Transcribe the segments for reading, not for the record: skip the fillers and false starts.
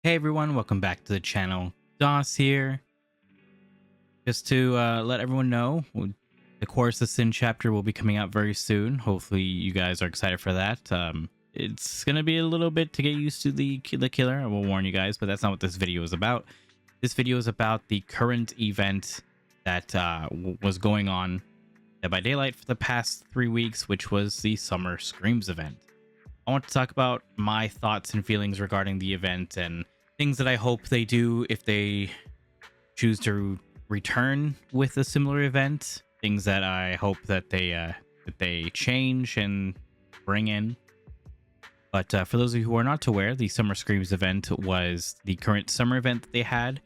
Hey everyone, welcome back to the channel. Doss here. Just to let everyone know, the Chorus of Sin chapter will be coming out very soon. Hopefully you guys are excited for that. It's going to be a little bit to get used to the killer. I will warn you guys, but that's not what this video is about. This video is about the current event that was going on Dead by Daylight for the past 3 weeks, which was the Summer Screams event. I want to talk about my thoughts and feelings regarding the event and things that I hope they do if they choose to return with a similar event. Things that I hope that they change and bring in. But for those of you who are not aware, the Summer Screams event was the current summer event that they had,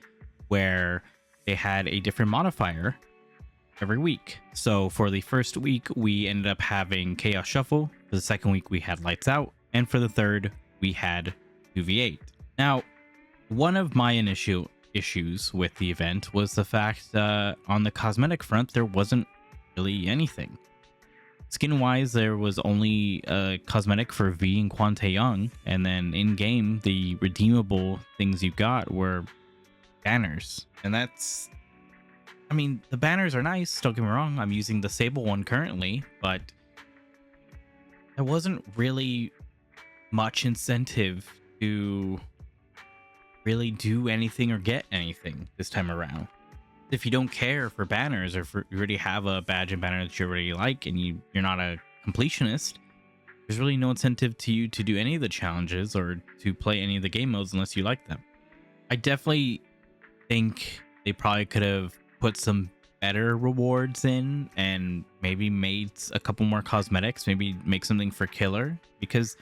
where they had a different modifier every week. So for the first week, we ended up having Chaos Shuffle. For the second week, we had Lights Out. And for the third, we had 2v8. Now, one of my initial issues with the event was the fact on the cosmetic front, there wasn't really anything. Skin-wise, there was only a cosmetic for V and Quante Young. And then in-game, the redeemable things you got were banners. And that's... I mean, the banners are nice, don't get me wrong. I'm using the Sable one currently, but there wasn't really much incentive to really do anything or get anything this time around. If you don't care for banners, or if you already have a badge and banner that you already like and you're not a completionist, there's really no incentive to you to do any of the challenges or to play any of the game modes unless you like them. I definitely think they probably could have put some better rewards in and maybe made a couple more cosmetics, maybe make something for killer, because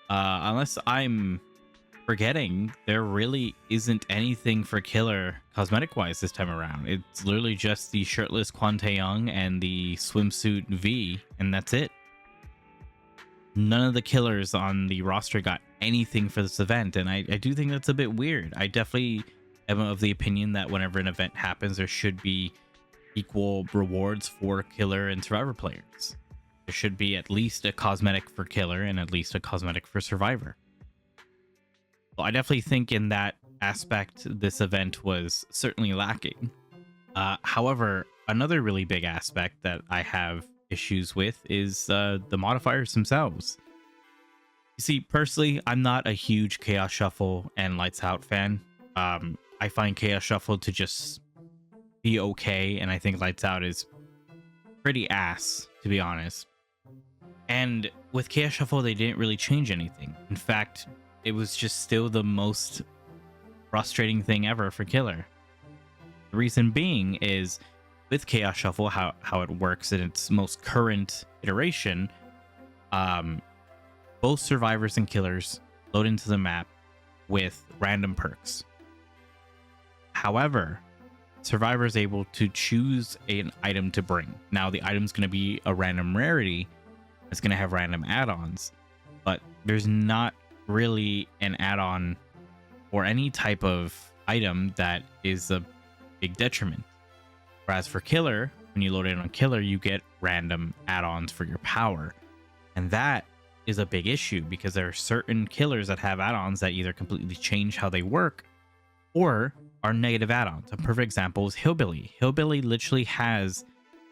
unless I'm forgetting, there really isn't anything for killer cosmetic wise this time around. It's literally just the shirtless Quante Young and the swimsuit V, and that's it. None of the killers on the roster got anything for this event, and I do think that's a bit weird. I definitely am of the opinion that whenever an event happens, there should be equal rewards for killer and survivor players. There should be at least a cosmetic for killer and at least a cosmetic for survivor. Well, I definitely think in that aspect, this event was certainly lacking. However, another really big aspect that I have issues with is the modifiers themselves. You see, personally, I'm not a huge Chaos Shuffle and Lights Out fan. I find Chaos Shuffle to just be okay, and I think Lights Out is pretty ass, to be honest. And with Chaos Shuffle, they didn't really change anything. In fact, it was just still the most frustrating thing ever for killer. The reason being is with Chaos Shuffle, how it works in its most current iteration, both survivors and killers load into the map with random perks. However, survivor is able to choose an item to bring. Now, the item's going to be a random rarity. It's going to have random add-ons, but there's not really an add-on or any type of item that is a big detriment. Whereas for killer, when you load in on killer, you get random add-ons for your power. And that is a big issue because there are certain killers that have add-ons that either completely change how they work or are negative add-ons. A perfect example is Hillbilly. Hillbilly literally has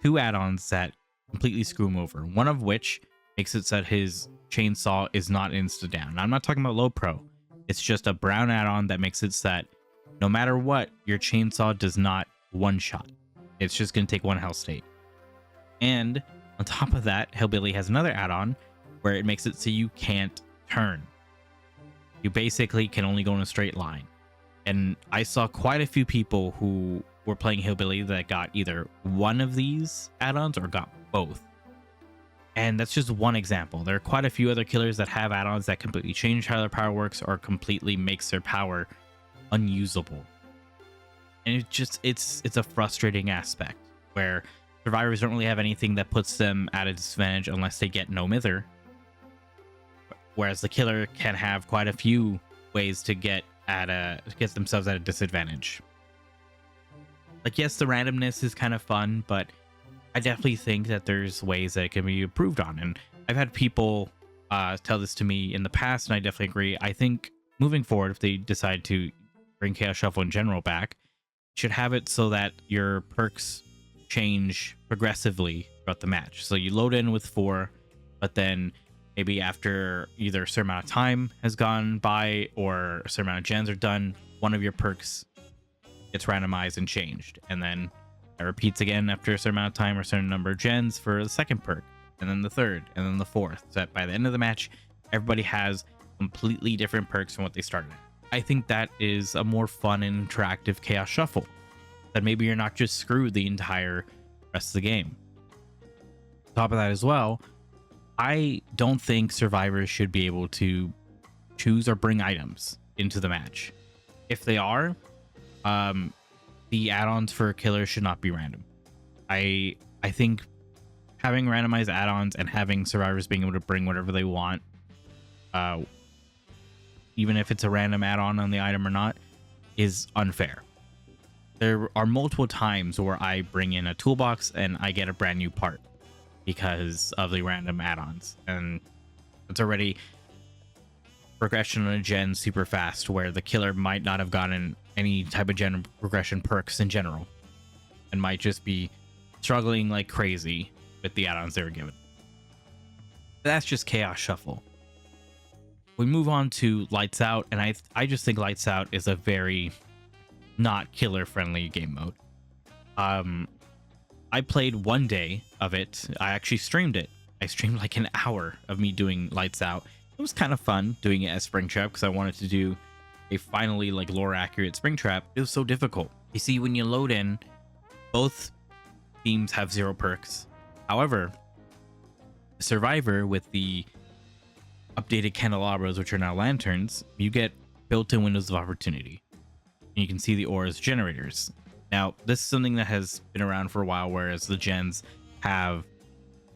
2 add-ons that completely screw him over. One of which makes it so that his chainsaw is not insta down. Now, I'm not talking about low pro. It's just a brown add-on that makes it so that no matter what, your chainsaw does not one-shot. It's just going to take 1 health state. And on top of that, Hillbilly has another add-on where it makes it so you can't turn. You basically can only go in a straight line. And I saw quite a few people who were playing Hillbilly that got either one of these add-ons or got both. And that's just one example. There are quite a few other killers that have add-ons that completely change how their power works or completely makes their power unusable. And it's a frustrating aspect where survivors don't really have anything that puts them at a disadvantage unless they get no mither. Whereas the killer can have quite a few ways to get themselves at a disadvantage. Like, yes, the randomness is kind of fun, but I definitely think that there's ways that it can be improved on. And I've had people tell this to me in the past, and I definitely agree. I think moving forward, if they decide to bring Chaos Shuffle in general back, should have it so that your perks change progressively throughout the match. So you load in with 4, but then maybe after either a certain amount of time has gone by or a certain amount of gens are done, one of your perks gets randomized and changed. And then it repeats again after a certain amount of time or a certain number of gens for the second perk, and then the third, and then the fourth. So that by the end of the match, everybody has completely different perks from what they started at. I think that is a more fun and interactive Chaos Shuffle. That maybe you're not just screwed the entire rest of the game. On top of that as well, I don't think survivors should be able to choose or bring items into the match. If they are, the add-ons for killers should not be random. I think having randomized add-ons and having survivors being able to bring whatever they want, even if it's a random add-on on the item or not, is unfair. There are multiple times where I bring in a toolbox and I get a brand new part because of the random add-ons, and it's already progression on a gen super fast where the killer might not have gotten any type of gen progression perks in general and might just be struggling like crazy with the add-ons they were given. That's just Chaos Shuffle. We move on to Lights Out, and I just think Lights Out is a very not killer friendly game mode. I played one day of it. I actually streamed it. I streamed like an hour of me doing Lights Out. It was kind of fun doing it as Springtrap because I wanted to do a finally like lore accurate Springtrap. It was so difficult. You see, when you load in, both teams have 0 perks. However, Survivor with the updated candelabras, which are now lanterns, you get built-in windows of opportunity. And you can see the aura's generators. Now, this is something that has been around for a while, whereas the gens have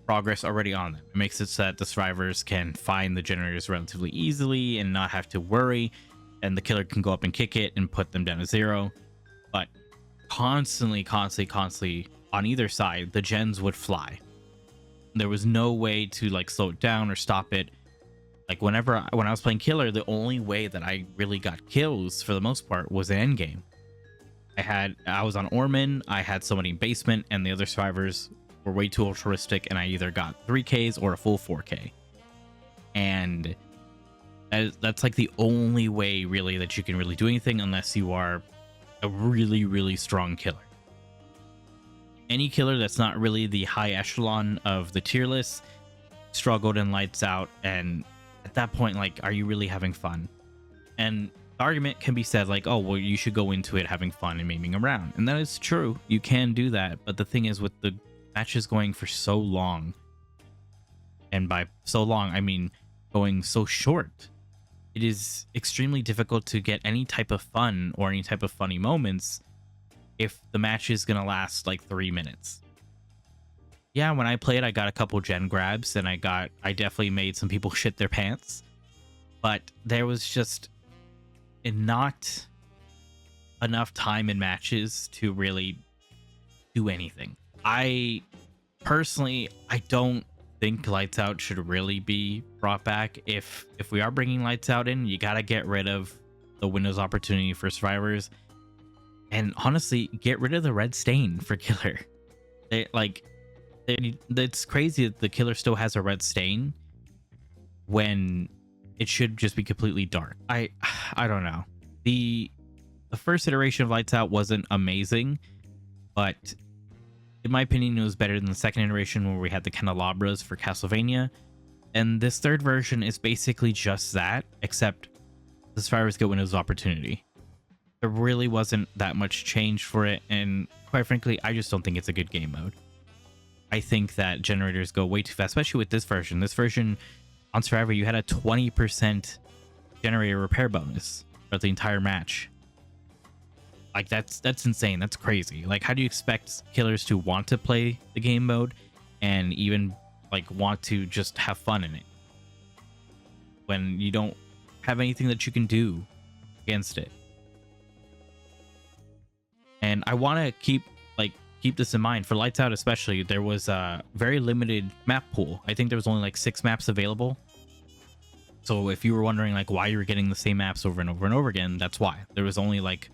progress already on them. It makes it so that the survivors can find the generators relatively easily and not have to worry, and the killer can go up and kick it and put them down to 0. But constantly on either side, the gens would fly. There was no way to like slow it down or stop it. Like when I was playing killer, the only way that I really got kills for the most part was in endgame. I was on Orman, I had somebody in basement, and the other survivors were way too altruistic, and I either got 3Ks or a full 4K. And that's like the only way really that you can really do anything unless you are a really, really strong killer. Any killer that's not really the high echelon of the tier list struggled in Lights Out, and at that point, like, are you really having fun? And the argument can be said like, oh, well, you should go into it having fun and memeing around. And that is true. You can do that. But the thing is, with the matches going for so long, and by so long, I mean going so short, it is extremely difficult to get any type of fun or any type of funny moments if the match is going to last like 3 minutes. Yeah, when I played, I got a couple gen grabs, and I definitely made some people shit their pants. But there was just not enough time in matches to really do anything. I don't think Lights Out should really be brought back. If we are bringing Lights Out in, you gotta get rid of the Windows opportunity for survivors, and honestly, get rid of the red stain for killer. It's crazy that the killer still has a red stain when it should just be completely dark. I don't know. The first iteration of Lights Out wasn't amazing, but in my opinion, it was better than the second iteration where we had the candelabras for Castlevania. And this third version is basically just that, except the survivors get windows of opportunity. There really wasn't that much change for it, and quite frankly, I just don't think it's a good game mode. I think that generators go way too fast, especially with this version. This version on Survivor, you had a 20% generator repair bonus throughout the entire match. Like that's insane. That's crazy. Like, how do you expect killers to want to play the game mode and even like want to just have fun in it when you don't have anything that you can do against it? And I want to keep this in mind for Lights Out, especially. There was a very limited map pool. I think there was only like 6 maps available. So if you were wondering like why you were getting the same maps over and over and over again, that's why. There was only like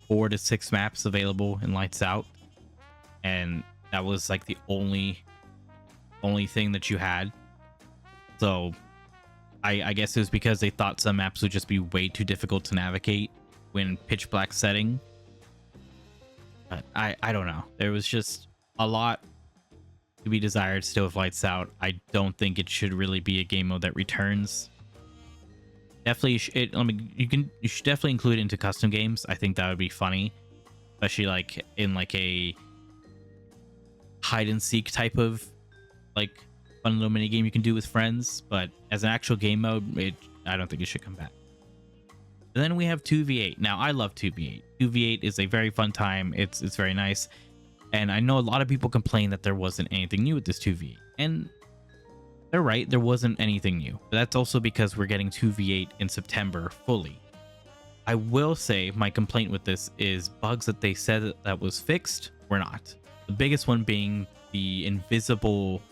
4 to 6 maps available in Lights Out, and that was like the only thing that you had. So I guess it was because they thought some maps would just be way too difficult to navigate when pitch black setting. But I don't know. There was just a lot to be desired still with Lights Out. I don't think it should really be a game mode that returns. Definitely, I mean, you should definitely include it into custom games. I think that would be funny, especially like in like a hide and seek type of like fun little mini game you can do with friends. But as an actual game mode, I don't think it should come back. And then we have 2v8. Now I love 2v8. 2v8 is a very fun time. It's very nice, and I know a lot of people complain that there wasn't anything new with this 2v8, and they're right, there wasn't anything new. But that's also because we're getting 2v8 in September fully. I will say my complaint with this is bugs that they said that was fixed were not. The biggest one being the invisible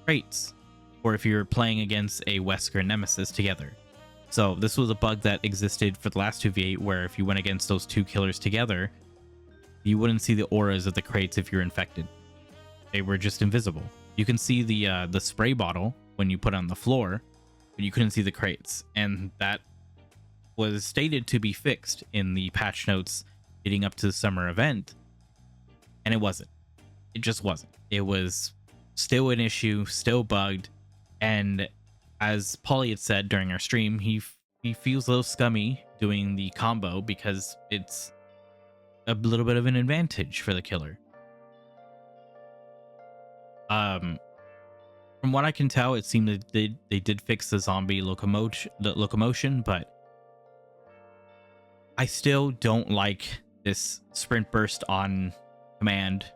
crates, or if you're playing against a Wesker Nemesis together. So this was a bug that existed for the last 2v8, where if you went against those 2 killers together, you wouldn't see the auras of the crates if you're infected. They were just invisible. You can see the spray bottle when you put it on the floor, but you couldn't see the crates, and that was stated to be fixed in the patch notes leading up to the summer event, and it wasn't. It just wasn't. It was still an issue, still bugged, and as Paulie had said during our stream, he feels a little scummy doing the combo because it's a little bit of an advantage for the killer. From what I can tell, it seemed that they did fix the zombie locomotion, but I still don't like this sprint burst on command.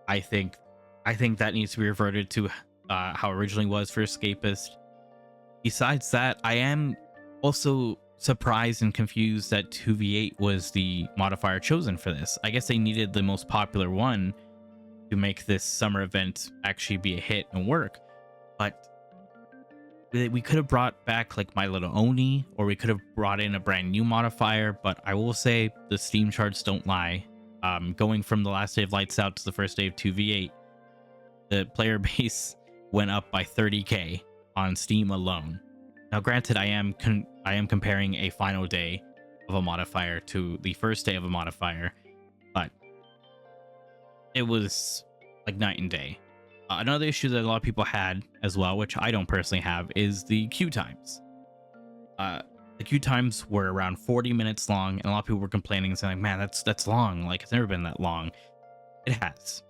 I think that needs to be reverted to how it originally was for Escapist. Besides that, I am also surprised and confused that 2v8 was the modifier chosen for this. I guess they needed the most popular one to make this summer event actually be a hit and work, but we could have brought back like My Little Oni, or we could have brought in a brand new modifier. But I will say the Steam charts don't lie. Going from the last day of Lights Out to the first day of 2v8, the player base went up by 30k on Steam alone. Now granted, I am comparing a final day of a modifier to the first day of a modifier, but it was like night and day. Another issue that a lot of people had as well, which I don't personally have, is the queue times. The queue times were around 40 minutes long, and a lot of people were complaining and saying, like, man, that's long. Like, it's never been that long. It has.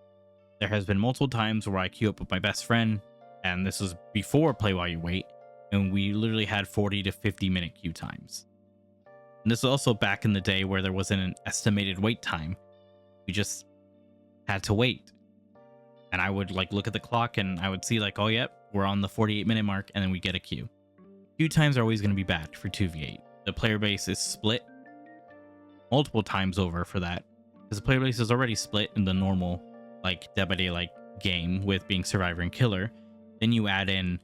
There has been multiple times where I queue up with my best friend, and this was before Play While You Wait, and we literally had 40 to 50 minute queue times. And this was also back in the day where there wasn't an estimated wait time. We just had to wait. And I would like look at the clock and I would see like, oh yep, we're on the 48-minute mark, and then we get a queue. Queue times are always going to be bad for 2v8. The player base is split multiple times over for that, because the player base is already split in the normal like Dead by Daylight game with being survivor and killer. Then you add in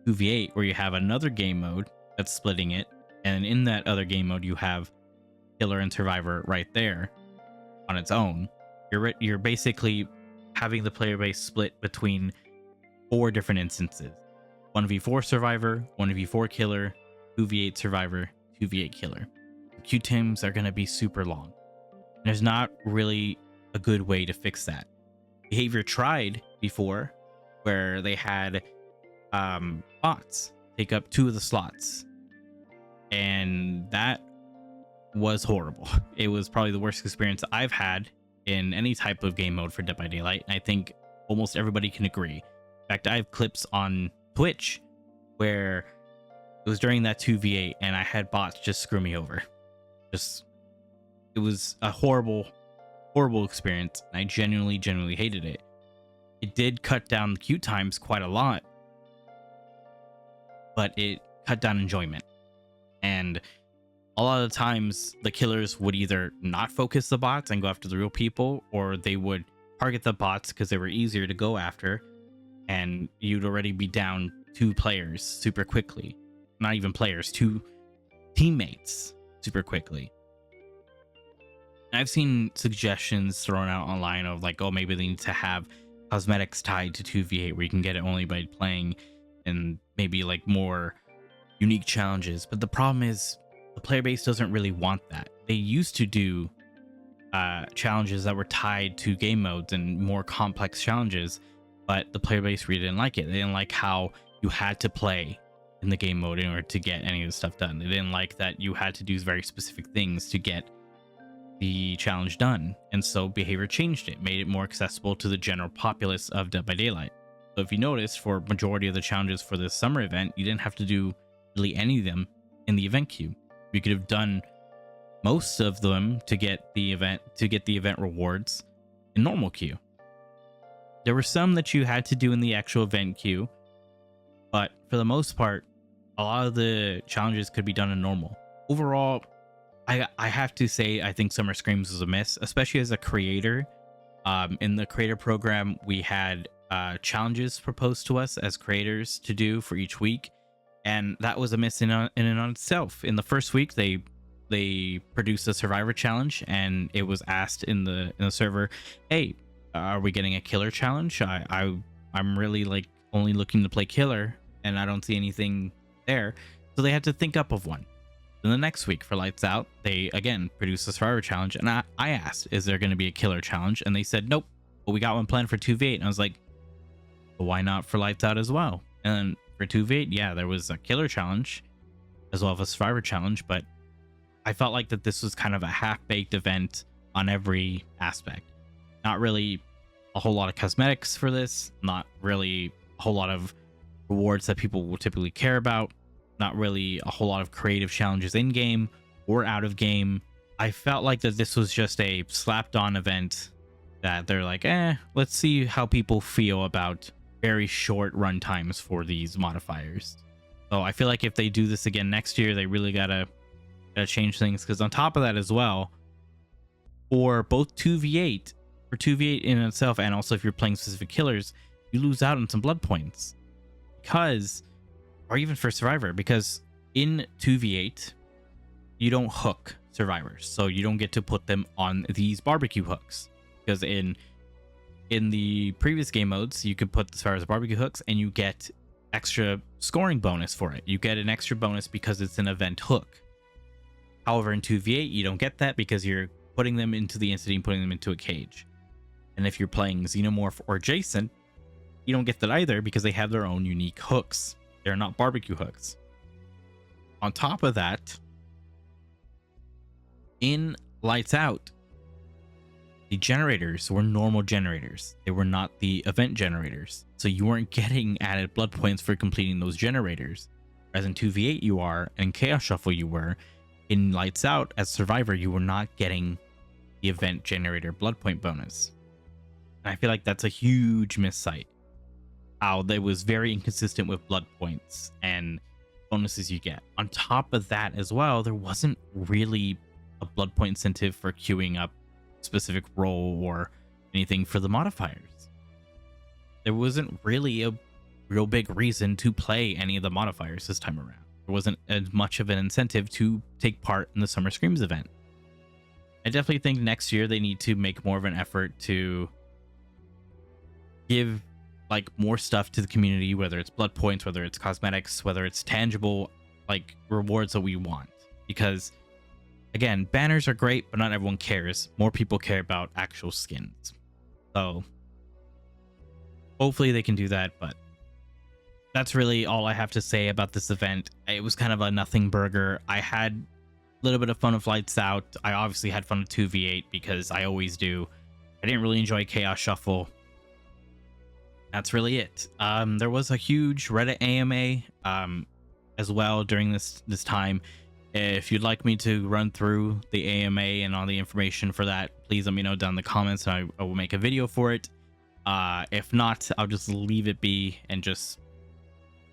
2v8 where you have another game mode that's splitting it, and in that other game mode you have killer and survivor right there on its own. You're basically having the player base split between 4 different instances: 1v4 survivor, 1v4 killer, 2v8 survivor, 2v8 killer. The queue times are going to be super long. There's not really a good way to fix that. Behavior tried before, where they had bots take up 2 of the slots, and that was horrible. It was probably the worst experience I've had in any type of game mode for Dead by Daylight, and I think almost everybody can agree. In fact, I have clips on Twitch where it was during that 2v8 and I had bots just screw me over. It was a horrible experience, and I genuinely hated it. It did cut down the queue times quite a lot, but it cut down enjoyment. And a lot of the times the killers would either not focus the bots and go after the real people, or they would target the bots because they were easier to go after, and you'd already be down 2 players super quickly. Not even players, 2 teammates super quickly. And I've seen suggestions thrown out online of like, oh, maybe they need to have cosmetics tied to 2v8 where you can get it only by playing, and maybe like more unique challenges. But the problem is the player base doesn't really want that. They used to do challenges that were tied to game modes and more complex challenges, but the player base really didn't like it. They didn't like how you had to play in the game mode in order to get any of the stuff done. They didn't like that you had to do very specific things to get the challenge done. And so Behavior changed it, made it more accessible to the general populace of Dead by Daylight. So if you notice, for majority of the challenges for this summer event, you didn't have to do really any of them in the event queue. You could have done most of them to get the event rewards in normal queue. There were some that you had to do in the actual event queue, but for the most part, a lot of the challenges could be done in normal. Overall, I have to say I think Summer Screams was a miss, especially as a creator. In the creator program, we had challenges proposed to us as creators to do for each week, and that was a miss in and on itself. In the first week, they produced a Survivor challenge, and it was asked in the server, hey, are we getting a killer challenge? I'm really like only looking to play killer, and I don't see anything there. So they had to think up of one. Then the next week for Lights Out, they again produced a Survivor challenge, and I asked, is there going to be a killer challenge? And they said nope, but we got one planned for 2v8. And I was like, well, why not for Lights Out as well? And for 2v8, yeah, there was a killer challenge as well as a Survivor challenge, but I felt like that this was kind of a half-baked event on every aspect. Not really a whole lot of cosmetics for this, not really a whole lot of rewards that people will typically care about, not really a whole lot of creative challenges in game or out of game. I felt like that this was just a slapped on event that they're like, let's see how people feel about very short run times for these modifiers. So I feel like if they do this again next year, they really gotta change things, because on top of that as well, for both 2v8, for 2v8 in itself, and also if you're playing specific killers, you lose out on some blood points. Because, or even for Survivor, because in 2v8 you don't hook survivors, so you don't get to put them on these barbecue hooks, because in the previous game modes you could put the survivors on barbecue hooks and you get extra scoring bonus for it. You get an extra bonus because it's an event hook. However, in 2v8 you don't get that because you're putting them into the entity and putting them into a cage. And if you're playing Xenomorph or Jason, you don't get that either because they have their own unique hooks. They're not barbecue hooks. On top of that, in Lights Out, the generators were normal generators. They were not the event generators. So you weren't getting added blood points for completing those generators. Whereas in 2v8 you are, and Chaos Shuffle you were. In Lights Out, as Survivor, you were not getting the event generator blood point bonus. And I feel like that's a huge missight. How that was very inconsistent with blood points and bonuses you get. On top of that as well, there wasn't really a blood point incentive for queuing up specific role or anything for the modifiers. There wasn't really a real big reason to play any of the modifiers this time around. There wasn't as much of an incentive to take part in the Summer Screams event. I definitely think next year they need to make more of an effort to give like more stuff to the community, whether it's blood points, whether it's cosmetics, whether it's tangible like rewards that we want. Because again, banners are great, but not everyone cares. More people care about actual skins. So hopefully they can do that, but that's really all I have to say about this event. It was kind of a nothing burger. I had a little bit of fun with Lights Out. I obviously had fun with 2v8 because I always do. I didn't really enjoy Chaos Shuffle. That's really it. There was a huge Reddit AMA as well during this time. If you'd like me to run through the AMA and all the information for that, please let me know down in the comments and I will make a video for it. If not, I'll just leave it be and just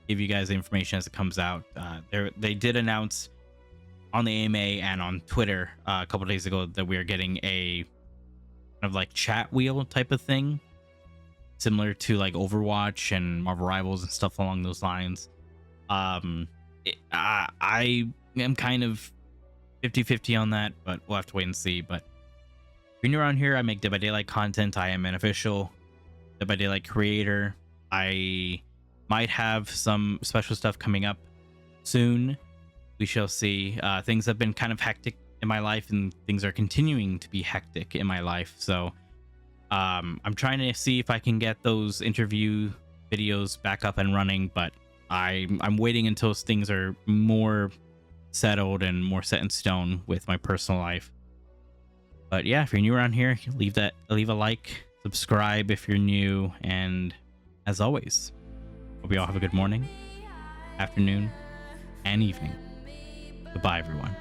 give you guys the information as it comes out. They did announce on the AMA and on Twitter a couple days ago that we are getting a kind of like chat wheel type of thing. similar to like Overwatch and Marvel Rivals and stuff along those lines. I am kind of 50-50 on that, but we'll have to wait and see. But if you're new around here, I make Dead by Daylight content. I am an official Dead by Daylight creator. I might have some special stuff coming up soon. We shall see. Things have been kind of hectic in my life, and things are continuing to be hectic in my life. So I'm trying to see if I can get those interview videos back up and running, but I'm waiting until things are more settled and more set in stone with my personal life. But yeah, if you're new around here, leave a like, subscribe if you're new, and as always, hope you all have a good morning, afternoon, and evening. Goodbye, everyone.